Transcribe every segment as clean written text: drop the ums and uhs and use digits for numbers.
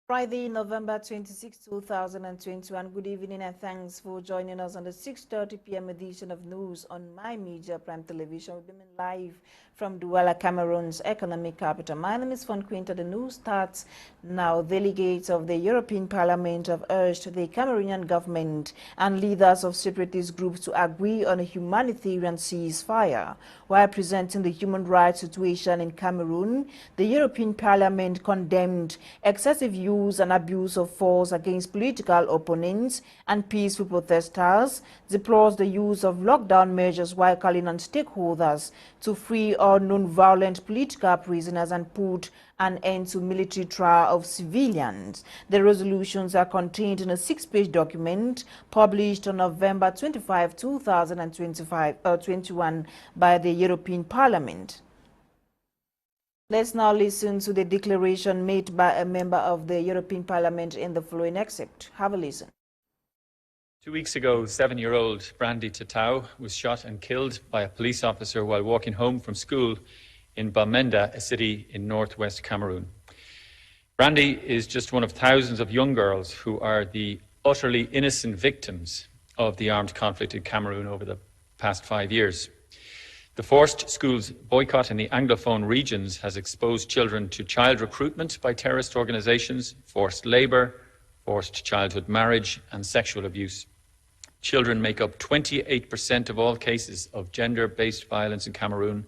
Friday, November 26, 2021. Good evening and thanks for joining us on the 6:30 p.m. edition of News on My Media Prime Television. We're being live from Douala, Cameroon's economic capital. My name is Quinta. The news starts now. Delegates of the European Parliament have urged the Cameroonian government and leaders of separatist groups to agree on a humanitarian ceasefire. While presenting the human rights situation in Cameroon, the European Parliament condemned excessive use and abuse of force against political opponents and peaceful protesters, deplores the use of lockdown measures while calling on stakeholders to free all non-violent political prisoners and put an end to military trial of civilians. The resolutions are contained in a 6-page document published on November 25, 2021 by the European Parliament. Let's now listen to the declaration made by a member of the European Parliament in the following excerpt. Have a listen. 2 weeks ago, 7-year-old Brandy Tata was shot and killed by a police officer while walking home from school in Bamenda, a city in northwest Cameroon. Brandy is just one of thousands of young girls who are the utterly innocent victims of the armed conflict in Cameroon over the past 5 years. The forced schools boycott in the Anglophone regions has exposed children to child recruitment by terrorist organizations, forced labor, forced childhood marriage, and sexual abuse. Children make up 28% of all cases of gender-based violence in Cameroon,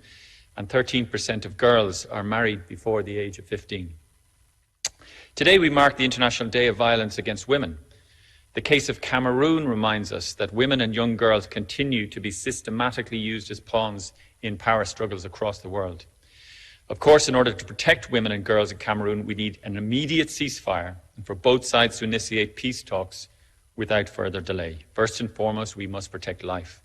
and 13% of girls are married before the age of 15. Today we mark the International Day of Violence Against Women. The case of Cameroon reminds us that women and young girls continue to be systematically used as pawns in power struggles across the world. Of course, in order to protect women and girls in Cameroon, we need an immediate ceasefire and for both sides to initiate peace talks without further delay. First and foremost, we must protect life.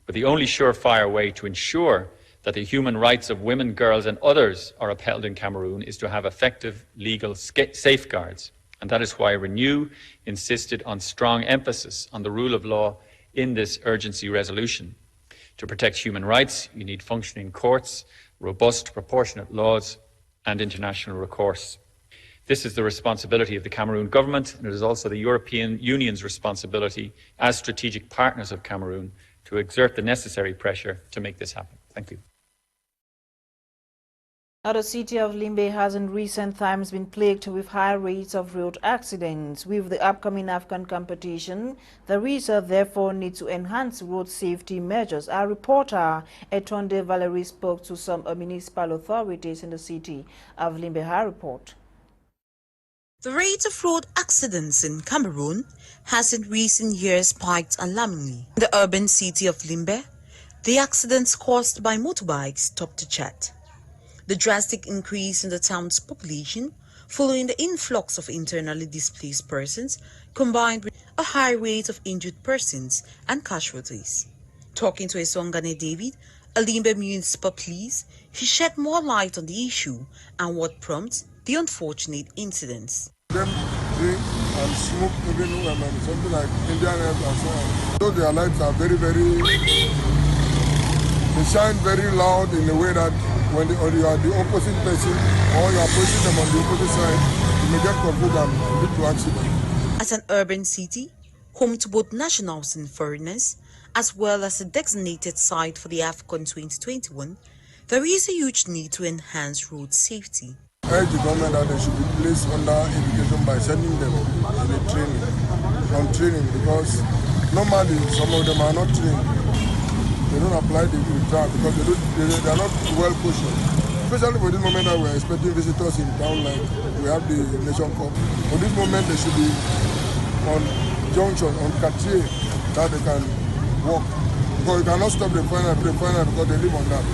But the only surefire way to ensure that the human rights of women, girls and others are upheld in Cameroon is to have effective legal safeguards. And that is why Renew insisted on strong emphasis on the rule of law in this urgency resolution. To protect human rights, you need functioning courts, robust, proportionate laws, and international recourse. This is the responsibility of the Cameroon government, and it is also the European Union's responsibility as strategic partners of Cameroon to exert the necessary pressure to make this happen. Thank you. Now, the city of Limbe has in recent times been plagued with high rates of road accidents. With the upcoming African competition, the region therefore needs to enhance road safety measures. Our reporter, Etonde Valerie, spoke to some municipal authorities in the city of Limbe. Her report. The rate of road accidents in Cameroon has in recent years spiked alarmingly. In the urban city of Limbe, the accidents caused by motorbikes topped the chart. The drastic increase in the town's population following the influx of internally displaced persons combined with a high rate of injured persons and casualties. Talking to Esongane David, a Limbe municipal police, he shed more light on the issue and what prompts the unfortunate incidents. Them drink and smoke everywhere, man. Something like Indian and so on. So their lights are very, they shine very loud in a way that when you are the opposite person or you are pushing them on the opposite side, you may get confused and lead to accident. As an urban city, home to both nationals and foreigners, as well as a designated site for the AFCON 2021, there is a huge need to enhance road safety. I urge the government that they should be placed under education by sending them on training, because normally some of them are not trained. They don't apply the track because they are not well cushioned. Especially for this moment that we are expecting visitors in town, like we have the Nation Cup. For this moment they should be on junction, on quartier, that they can walk. Because you cannot stop the final because they live on that.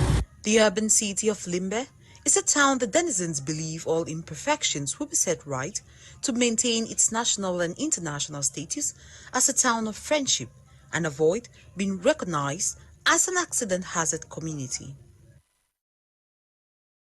The urban city of Limbe is a town the denizens believe all imperfections will be set right to maintain its national and international status as a town of friendship and avoid being recognized as an accident hazard community.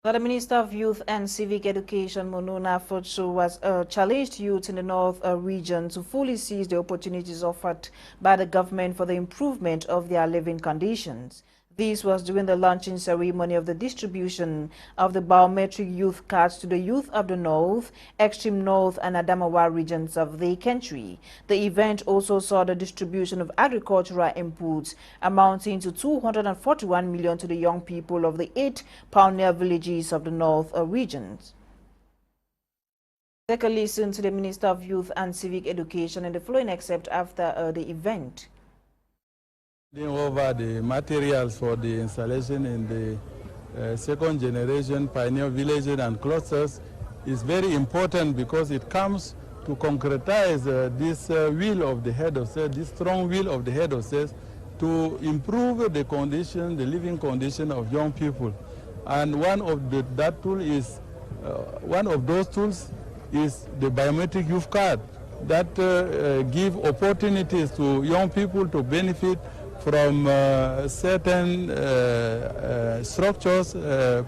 The Minister of Youth and Civic Education, Monona Fotso, was challenged youth in the North region to fully seize the opportunities offered by the government for the improvement of their living conditions. This was during the launching ceremony of the distribution of the biometric youth cards to the youth of the North, Extreme North and Adamawa regions of the country. The event also saw the distribution of agricultural inputs amounting to 241 million to the young people of the 8 pioneer villages of the North regions. Take a listen to the Minister of Youth and Civic Education in the following excerpt after the event. Over the materials for the installation in the second generation pioneer villages and clusters is very important because it comes to concretize this will of the head of state, this strong will of the head of state to improve the condition, the living condition of young people. And one of those tools is the biometric youth card that give opportunities to young people to benefit from certain structures,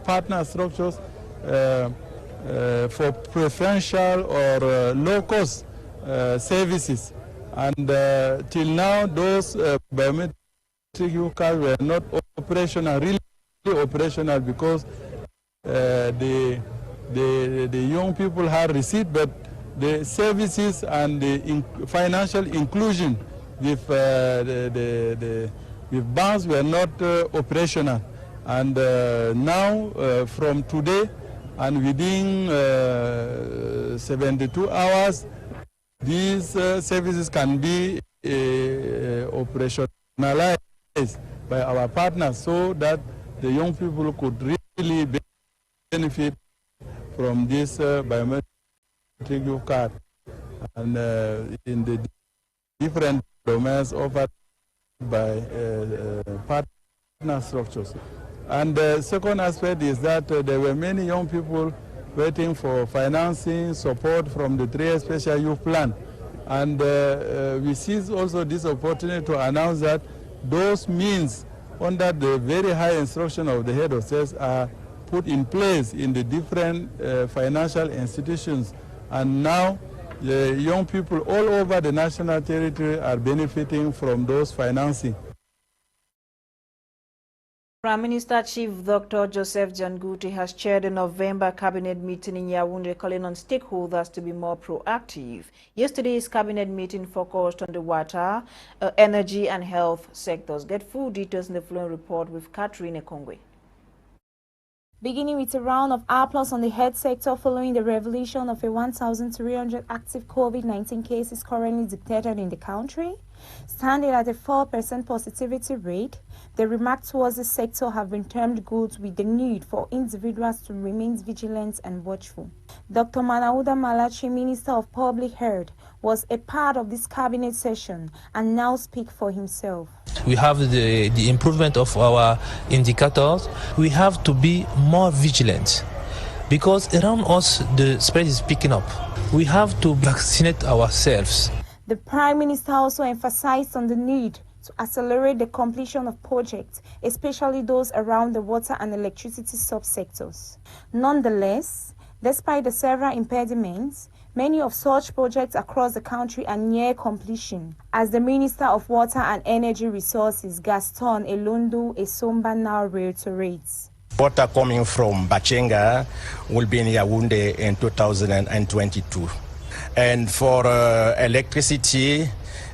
partner structures, for preferential or low-cost services. And till now, those biometric youth cards were not operational, really operational, because the young people had received, but the services and the financial inclusion with with banks were not operational. And now, from today and within 72 hours, these services can be operationalized by our partners so that the young people could really benefit from this biometric youth card and in the different domains offered by partner structures. And the second aspect is that there were many young people waiting for financing support from the 3 Special Youth Plan. And we seize also this opportunity to announce that those means under the very high instruction of the head of state are put in place in the different financial institutions. And now the young people all over the national territory are benefiting from those financing. Prime Minister Chief Dr. Joseph Janguti has chaired a November cabinet meeting in Yaoundé, calling on stakeholders to be more proactive. Yesterday's cabinet meeting focused on the water, energy and health sectors. Get full details in the following report with Catherine Ekongwe. Beginning with a round of applause on the health sector following the revelation of a 1,300 active COVID-19 cases currently detected in the country, standing at a 4% positivity rate, the remarks towards the sector have been termed good, with the need for individuals to remain vigilant and watchful. Dr. Manauda Malachi, Minister of Public Health, was a part of this cabinet session and now speaks for himself. We have the improvement of our indicators. We have to be more vigilant because around us the spread is picking up. We have to vaccinate ourselves. The Prime Minister also emphasized on the need to accelerate the completion of projects, especially those around the water and electricity subsectors. Nonetheless, despite the several impediments, many of such projects across the country are near completion, as the Minister of Water and Energy Resources, Gaston Elondo Esomba, now reiterates. Water coming from Bachenga will be in Yaoundé in 2022. And for electricity,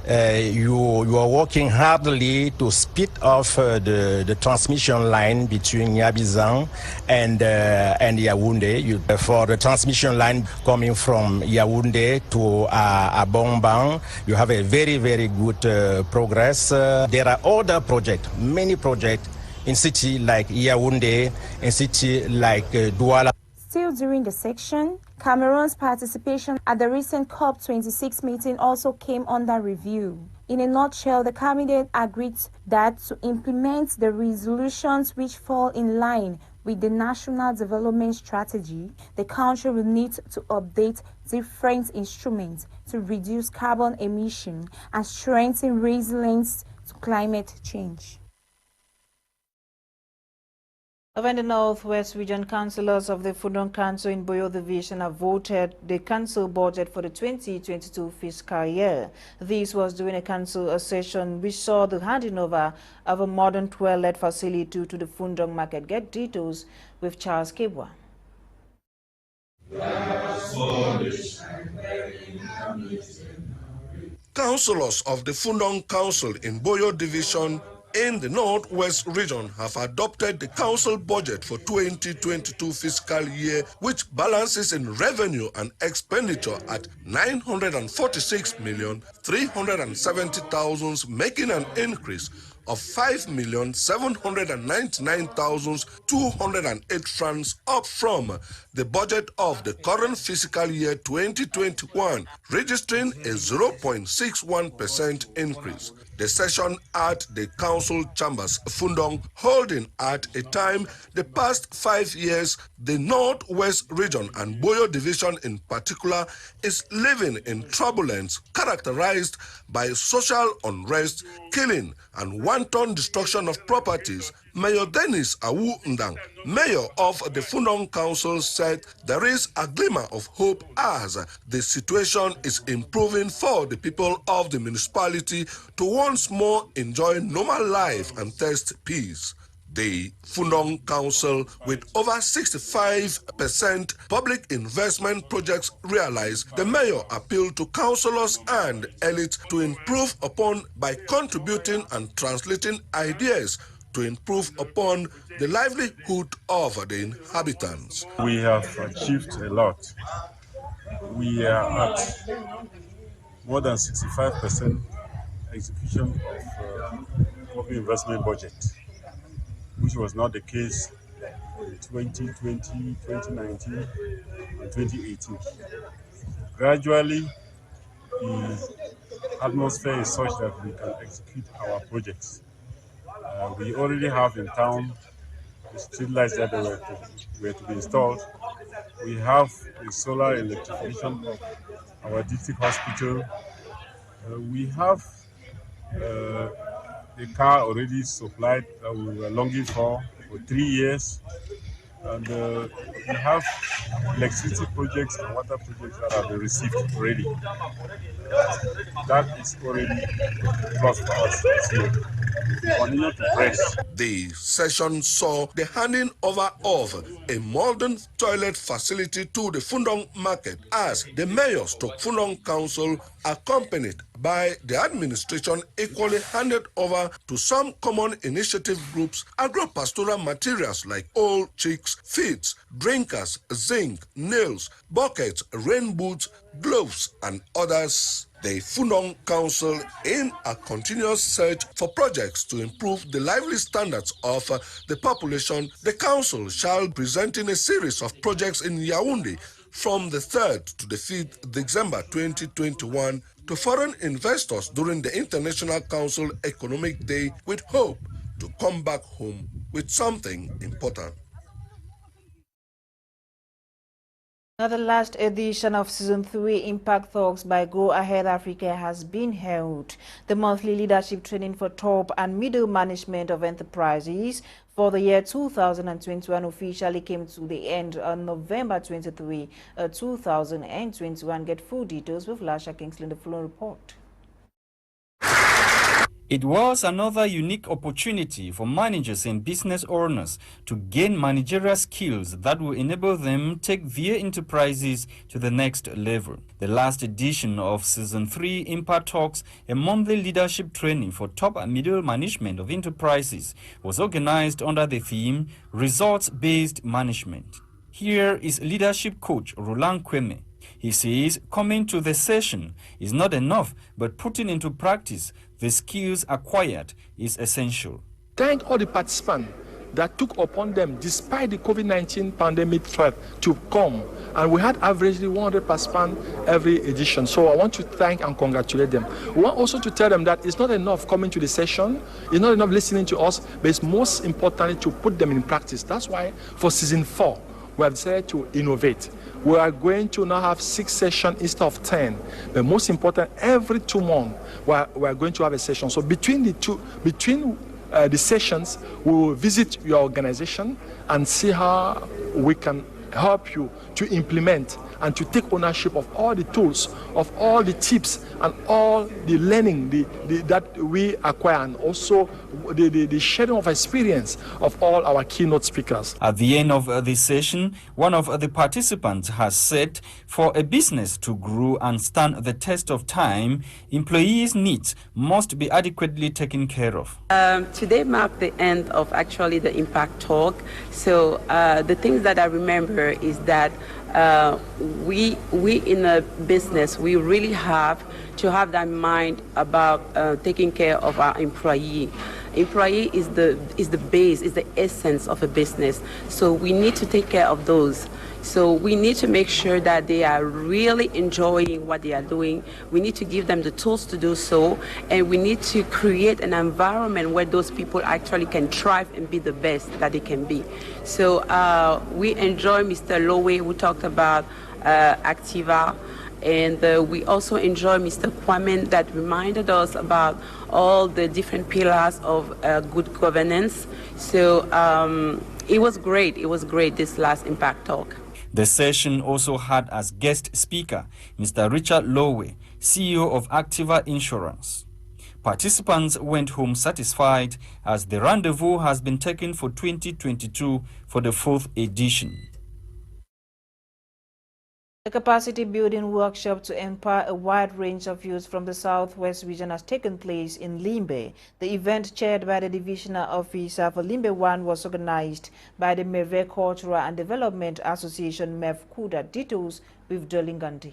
you are working hardly to speed off the transmission line between Yabizan and Yaoundé. For the transmission line coming from Yaoundé to Abomban, you have a very, very good progress. There are other projects, many projects in cities like Yaoundé, in cities like Douala. Still during the section, Cameroon's participation at the recent COP26 meeting also came under review. In a nutshell, the cabinet agreed that to implement the resolutions which fall in line with the National Development Strategy, the country will need to update different instruments to reduce carbon emission and strengthen resilience to climate change. Over in the Northwest Region, councillors of the Fundong Council in Boyo Division have voted the council budget for the 2022 fiscal year. This was during a council session which saw the handing over of a modern toilet facility to the Fundong market. Get details with Charles Kibwa. Councillors of the Fundong Council in Boyo Division in the Northwest Region have adopted the council budget for 2022 fiscal year, which balances in revenue and expenditure at 946,370,000, making an increase of 5,799,208 francs, up from the budget of the current fiscal year 2021, registering a 0.61% increase. The session at the council chambers Fundong, holding at a time the past 5 years, the Northwest Region and Boyo Division in particular is living in turbulence characterized by social unrest, killing, and wanton destruction of properties. Mayor Dennis Awu Ndang, mayor of the Fundong Council, said there is a glimmer of hope as the situation is improving for the people of the municipality to once more enjoy normal life and taste peace. The Fundong Council, with over 65% public investment projects realized, the mayor appealed to councillors and elites to improve upon by contributing and translating ideas to improve upon the livelihood of the inhabitants. We have achieved a lot. We are at more than 65% execution of public investment budget, which was not the case in 2020, 2019, and 2018. Gradually, the atmosphere is such that we can execute our projects. We already have in town the street lights that were to be installed. We have the solar electrification of our district hospital. We have the car already supplied that we were longing for 3 years. And we have electricity projects and water projects that have been received already. That is already plus for us this year. Continue to press. The session saw the handing over of a modern toilet facility to the Fundong market as the mayors to Fundong Council, accompanied by the administration, equally handed over to some common initiative groups agro-pastoral materials like old chicks, feeds, drinkers, zinc, nails, buckets, rain boots, gloves, and others. The Fundong Council, in a continuous search for projects to improve the lively standards of the population, the council shall be presenting a series of projects in Yaoundé from the 3rd to the 5th December 2021 to foreign investors during the International Council Economic Day, with hope to come back home with something important. Now, the last edition of Season 3 Impact Talks by Go Ahead Africa has been held. The monthly leadership training for top and middle management of enterprises for the year 2021 officially came to the end on November 23, 2021. Get full details with Lasha Kingsley in the following report. It was another unique opportunity for managers and business owners to gain managerial skills that will enable them take their enterprises to the next level. The last edition of Season 3 Impact Talks, a monthly leadership training for top and middle management of enterprises, was organized under the theme Results-Based Management. Here is leadership coach Roland Kweme. He says coming to the session is not enough, but putting into practice the skills acquired is essential. Thank all the participants that took upon them, despite the COVID-19 pandemic threat, to come. And we had averagely 100 participants every edition. So I want to thank and congratulate them. We want also to tell them that it's not enough coming to the session, it's not enough listening to us, but it's most importantly to put them in practice. That's why for Season 4, we have decided to innovate. We are going to now have 6 sessions instead of 10. But most important, every 2 months, we are going to have a session. So between the sessions, we will visit your organization and see how we can help you to implement and to take ownership of all the tools, of all the tips and all the learning that we acquire, and also the sharing of experience of all our keynote speakers. At the end of this session, one of the participants has said, for a business to grow and stand the test of time, employees' needs must be adequately taken care of. Today marked the end of actually the Impact Talk. So the things that I remember is that we in a business, we really have to have that mind about taking care of our employee. Employee is the base, is the essence of a business. So we need to take care of those. So we need to make sure that they are really enjoying what they are doing. We need to give them the tools to do so, and we need to create an environment where those people actually can thrive and be the best that they can be. So we enjoy Mr. Lowe, who talked about Activa, and we also enjoy Mr. Kwame, that reminded us about all the different pillars of good governance. So it was great, this last Impact Talk. The session also had as guest speaker Mr. Richard Lowe, CEO of Activa Insurance. Participants went home satisfied as the rendezvous has been taken for 2022 for the 4th edition. The capacity building workshop to empower a wide range of youth from the Southwest region has taken place in Limbe. The event, chaired by the Divisional Officer for Limbe 1, was organized by the Meve Cultural and Development Association, MEVCUDA. Details with Dolingandi.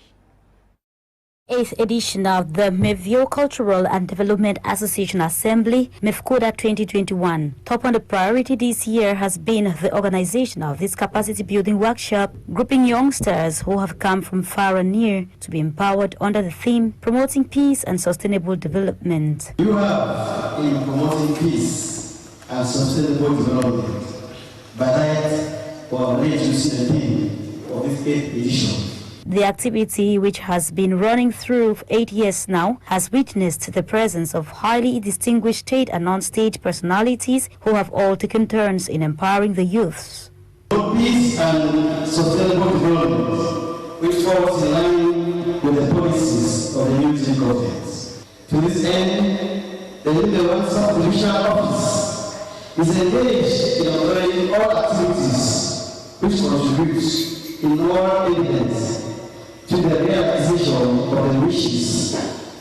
8th edition of the Mevio Cultural and Development Association Assembly, MEVCUDA 2021. Top on the priority this year has been the organization of this capacity building workshop, grouping youngsters who have come from far and near to be empowered under the theme promoting peace and sustainable development. You have in promoting peace and sustainable development, by that we are ready to see the theme of this 8th edition. The activity, which has been running through 8 years now, has witnessed the presence of highly distinguished state and non-state personalities who have all taken turns in empowering the youths. Peace and sustainable development, which falls in line with the policies of the new government. To this end, the Limbe 1 Sub-Divisional Office is engaged in operating all activities which contribute in more evidence to the realization of the wishes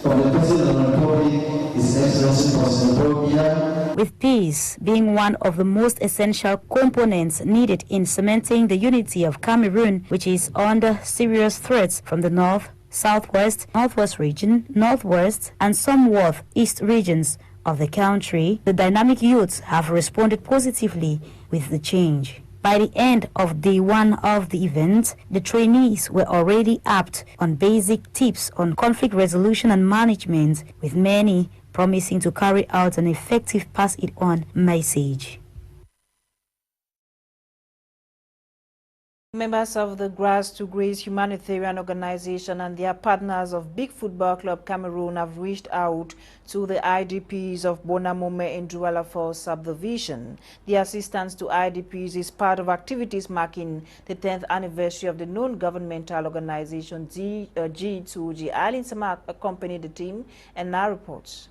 of the President of the Republic, His Excellency President. With peace being one of the most essential components needed in cementing the unity of Cameroon, which is under serious threats from the north, southwest, northwest region, northwest, and somewhat east regions of the country, the dynamic youths have responded positively with the change. By the end of day 1 of the event, the trainees were already apt on basic tips on conflict resolution and management, with many promising to carry out an effective pass-it-on message. Members of the Grass to Grace humanitarian organization and their partners of Big Football Club Cameroon have reached out to the IDPs of Bonamome in Douala for subdivision. The assistance to IDPs is part of activities marking the 10th anniversary of the non-governmental organization G2G. Alain accompanied the team and now reports.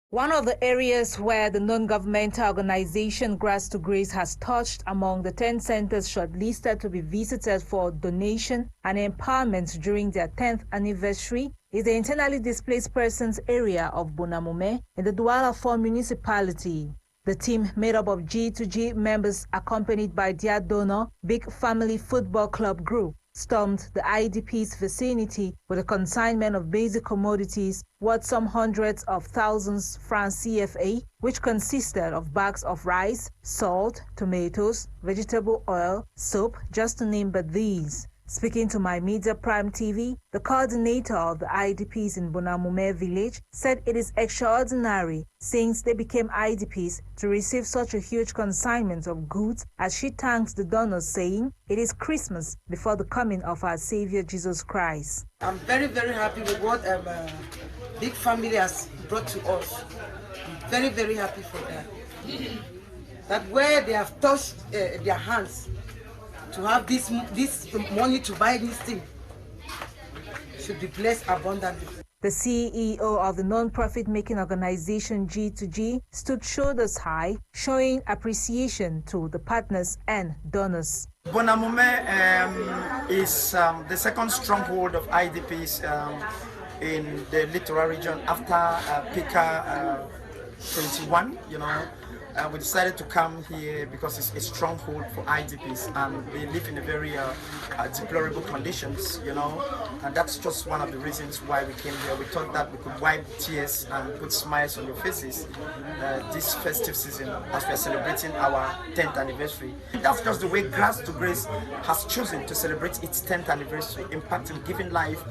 One of the areas where the non-governmental organization Grass to Grace has touched among the 10 centers shortlisted to be visited for donation and empowerment during their 10th anniversary is the internally displaced persons area of Bonamome in the Douala 4 municipality. The team, made up of G2G members accompanied by their donor, Big Family Football Club Group, stormed the IDP's vicinity with a consignment of basic commodities worth some hundreds of thousands francs CFA, which consisted of bags of rice, salt, tomatoes, vegetable oil, soap, just to name but these. Speaking to My Media Prime TV, the coordinator of the IDPs in Bonamome village said it is extraordinary since they became IDPs to receive such a huge consignment of goods, as she thanks the donors, saying it is Christmas before the coming of our Savior Jesus Christ. I'm very, very happy with what Big Family has brought to us. very, very happy for that. That where they have touched their hands to have this money to buy this thing should be blessed abundantly. The CEO of the non-profit making organization G2G stood shoulders high, showing appreciation to the partners and donors. Bonamome is the second stronghold of IDPs in the littoral region after Pika 21, we decided to come here because it's a stronghold for IDPs and they live in a very deplorable conditions, and that's just one of the reasons why we came here. We thought that we could wipe tears and put smiles on your faces this festive season as we're celebrating our 10th anniversary. That's just the way Grass to Grace has chosen to celebrate its 10th anniversary, impacting, giving life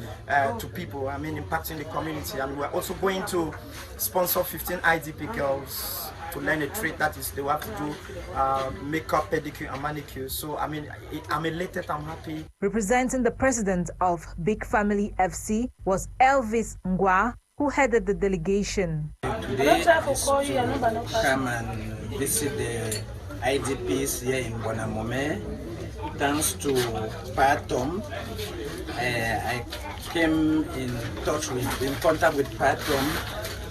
to people, impacting the community. And we're also going to sponsor 15 IDP girls to learn a trade, that is, they will have to do makeup, pedicure and manicure. So I'm elated, I'm happy. Representing the president of Big Family FC was Elvis Ngwa, who headed the delegation. Today is to come and visit the IDPs here in Bonamome. Thanks to Patom, I came in contact with Patom.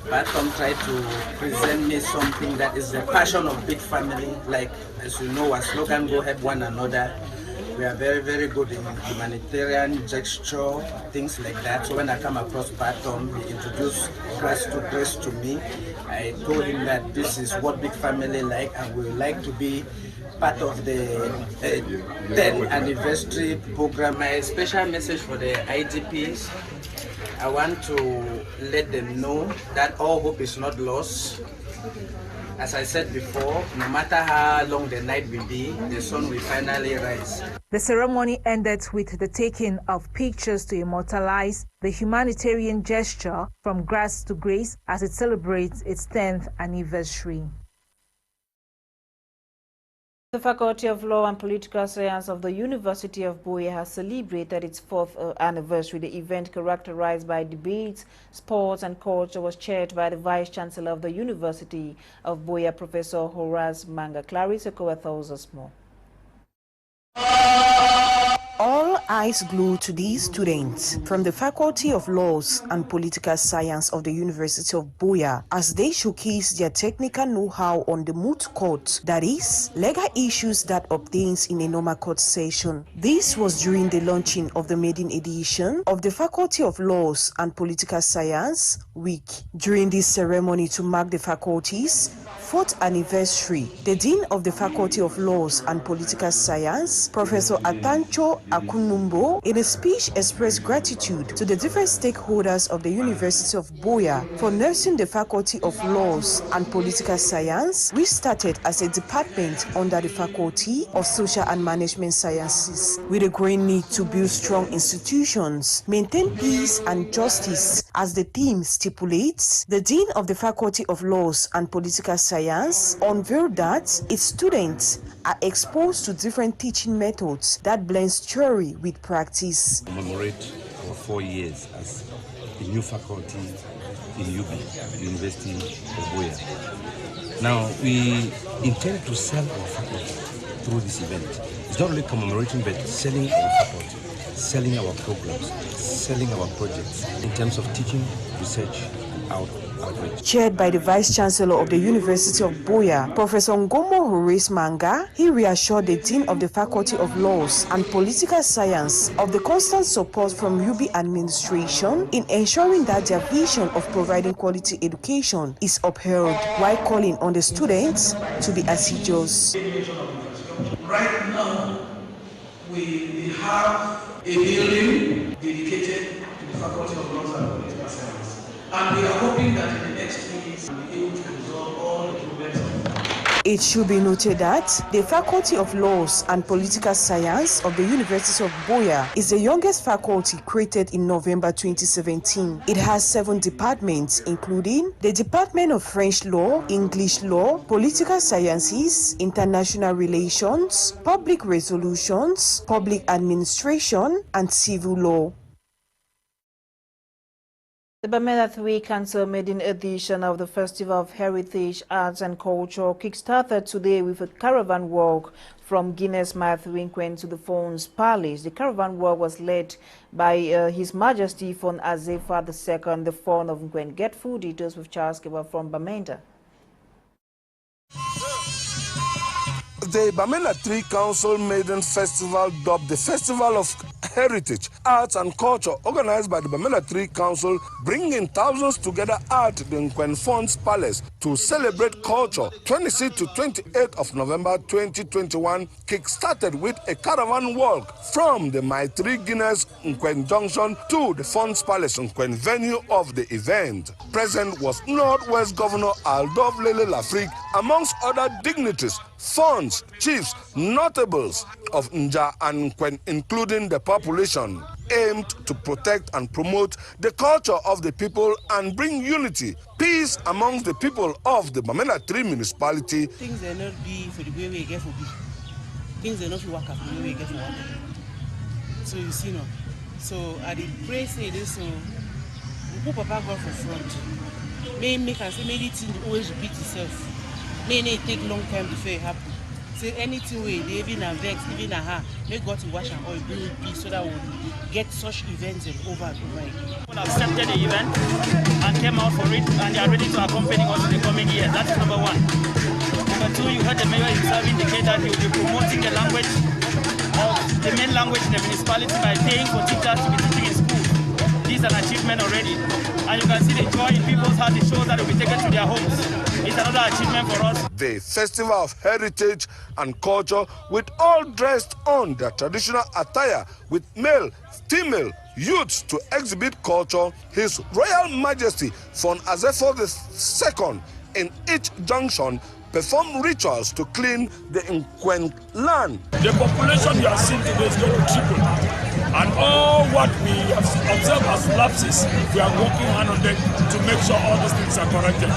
Patom tried to present me something that is the passion of Big Family. Like, as you know, our slogan, go help one another. We are very, very good in humanitarian gesture, things like that. So when I come across Patom, he introduced Grass to Grace to me. I told him that this is what Big Family like, and we would like to be part of the 10th anniversary program. My special message for the IDPs, I want to let them know that all hope is not lost. As I said before, no matter how long the night will be, the sun will finally rise. The ceremony ended with the taking of pictures to immortalize the humanitarian gesture from Grass to Grace as it celebrates its 10th anniversary. The Faculty of Law and Political Science of the University of Buea has celebrated its 4th anniversary. The event, characterized by debates, sports and culture, was chaired by the Vice-Chancellor of the University of Buea, Professor Horace Manga. Clarissa Kowa tells us more. All eyes glued to these students from the Faculty of Laws and Political Science of the University of Buea as they showcase their technical know-how on the moot court, that is, legal issues that obtains in a normal court session. This was during the launching of the maiden edition of the Faculty of Laws and Political Science Week. During this ceremony to mark the faculty's 4th anniversary, the Dean of the Faculty of Laws and Political Science, Professor Atancho Akunumbo, in a speech expressed gratitude to the different stakeholders of the University of Buea for nursing the Faculty of Laws and Political Science, which started as a department under the Faculty of Social and Management Sciences. With a growing need to build strong institutions, maintain peace and justice as the theme stipulates, the Dean of the Faculty of Laws and Political Science unveiled that its students are exposed to different teaching methods that blends theory with practice. Commemorate our 4 years as a new faculty in UB, University of Buea. Now, we intend to sell our faculty through this event. It's not only commemorating, but selling our faculty, selling our programs, selling our projects in terms of teaching, research, and outreach. Chaired by the Vice-Chancellor of the University of Buea, Professor Ngomo Horace Manga, he reassured the Dean of the Faculty of Laws and Political Science of the constant support from UB administration in ensuring that their vision of providing quality education is upheld, while calling on the students to be assiduous. Right now, we have a building dedicated to the Faculty of Laws and Political Science. And we are hoping that in the next 2 weeks, we'll be able to resolve all the problems. It should be noted that the Faculty of Laws and Political Science of the University of Buea is the youngest faculty created in November 2017. It has 7 departments, including the Department of French Law, English Law, Political Sciences, International Relations, Public Resolutions, Public Administration, and Civil Law. The Bamenda 3 Council maiden edition of the Festival of Heritage, Arts and Culture kickstarted today with a caravan walk from Guinness Nsungkikang to the Phone's Palace. The caravan walk was led by His Majesty Fon Azefa II, the Fawn of Nkwen. Get full details with Charles Keba from Bamenda. The Bamenda 3 Council Maiden Festival, dubbed the Festival of Heritage, Arts and Culture, organized by the Bamenda 3 Council, bringing thousands together at the Nkwen Phone's Palace to celebrate culture. 26 to 28 of November 2021 kick-started with a caravan walk from the Maitri Guinness Nkwen Junction to the Phone's Palace Nkwen venue of the event. Present was Northwest Governor Alain amongst other dignitaries, funds, chiefs, notables of Nja and Nkwen, including the population, aimed to protect and promote the culture of the people and bring unity, peace amongst the people of the Bamenda 3 municipality. Things are not be for the way we get for be. Things are not for work for the way we get for work. So you see no. So I did pray say this so we put Papa God for front. May make us say many things always repeat itself. May it take long time before it happen. Say anything we they even a vex, even a ha, make God to wash and oil bring peace so that we get such events over and over again. People accepted the event and came out for it and they are ready to accompany us in the coming year. That's number one. Number two, you heard the mayor himself indicate that he will be promoting the language of the main language in the municipality by paying for teachers to be teaching in school. This is an achievement already. And you can see the joy in people's hearts. It shows that they will be taken to their homes. It's another achievement for us. The Festival of Heritage and Culture, with all dressed on their traditional attire, with male, female, youths to exhibit culture. His Royal Majesty Fon Azefa II in each junction perform rituals to clean the Nkwen land. The population you are seeing today is going to triple. And all what we have observed as lapses, we are working hand on deck to make sure all these things are corrected.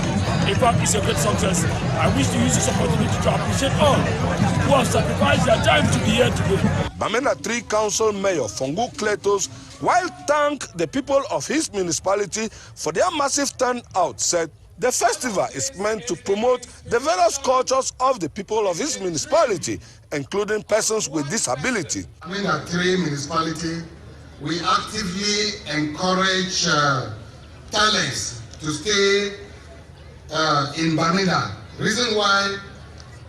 In fact, it's a great success. I wish to use this opportunity to appreciate all who have sacrificed their time to be here today. Bamenda 3 Council Mayor Fongu Kletos, while thank the people of his municipality for their massive turnout, said the festival is meant to promote the various cultures of the people of his municipality, including persons with disability. Bamenda 3 municipality, we actively encourage talents to stay in Bamenda. Reason why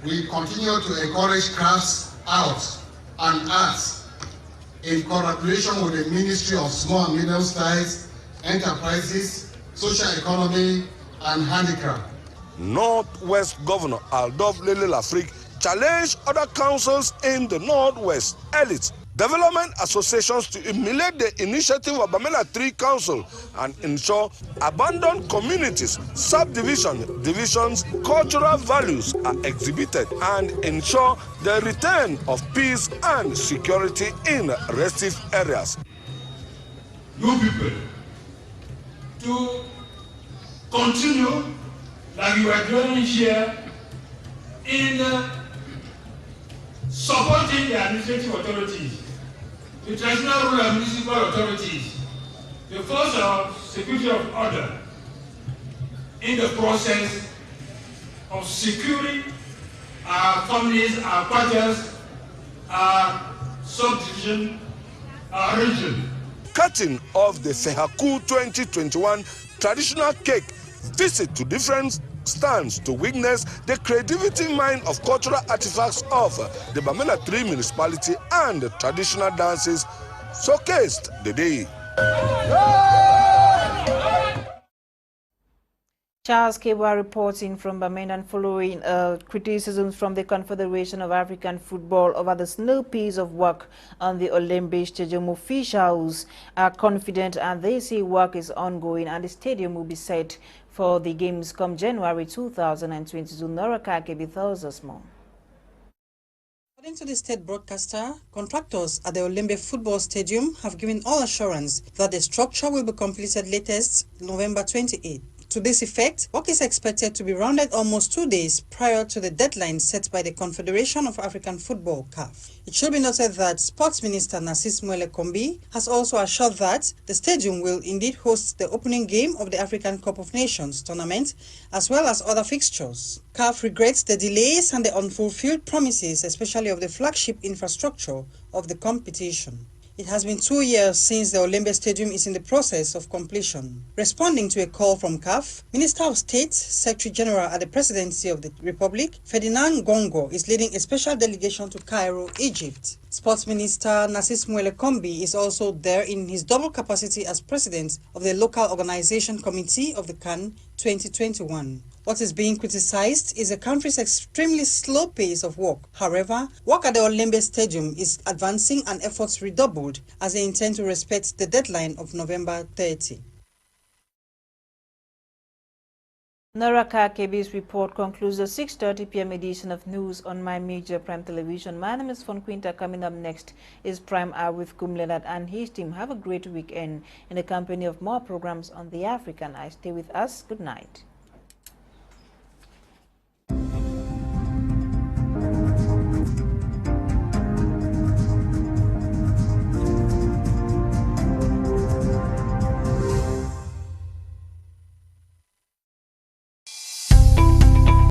we continue to encourage crafts, arts, and arts in collaboration with the Ministry of Small and Medium-Sized Enterprises, Social Economy, and Handicraft. Northwest Governor Alain challenged other councils in the Northwest, elites, development associations to emulate the initiative of Bamenda 3 Council and ensure abandoned communities, subdivision, divisions, cultural values are exhibited and ensure the return of peace and security in restive areas. You people to continue like you are doing here in supporting the administrative authorities, the traditional rural municipal authorities, the force of security of order in the process of securing our families, our quarters, our subdivision, our region. Cutting of the Fehaku 2021 traditional cake, visit to different stands to witness the creativity mind of cultural artifacts of the Bamenda 3 municipality and the traditional dances showcased the day. Charles Keba reporting from Bamenda, and following criticisms from the Confederation of African Football over the slow pace of work on the Limbe Stadium. Officials are confident and they say work is ongoing and the stadium will be set for the games come January 2022. Nora Kakebi tells us more. According to the state broadcaster, contractors at the Limbe Football Stadium have given all assurance that the structure will be completed latest November 28. To this effect, work is expected to be rounded almost 2 days prior to the deadline set by the Confederation of African Football, CAF. It should be noted that Sports Minister Ewane ELi has also assured that the stadium will indeed host the opening game of the African Cup of Nations tournament as well as other fixtures. CAF regrets the delays and the unfulfilled promises, especially of the flagship infrastructure of the competition. It has been 2 years since the Limbe Stadium is in the process of completion. Responding to a call from CAF, Minister of State, Secretary General at the Presidency of the Republic, Ferdinand Gongo, is leading a special delegation to Cairo, Egypt. Sports Minister Ewane ELi is also there in his double capacity as President of the Local Organization Committee of the CAN 2021. What is being criticized is the country's extremely slow pace of work. However, work at the Limbe Stadium is advancing and efforts redoubled as they intend to respect the deadline of November 30. Naraka KB's report concludes the 6:30 p.m. edition of News on My Media Prime Television. My name is Quinta. Coming up next is Prime Hour with Kumlelat and his team. Have a great weekend in the company of more programs on the African Eye. Stay with us. Good night.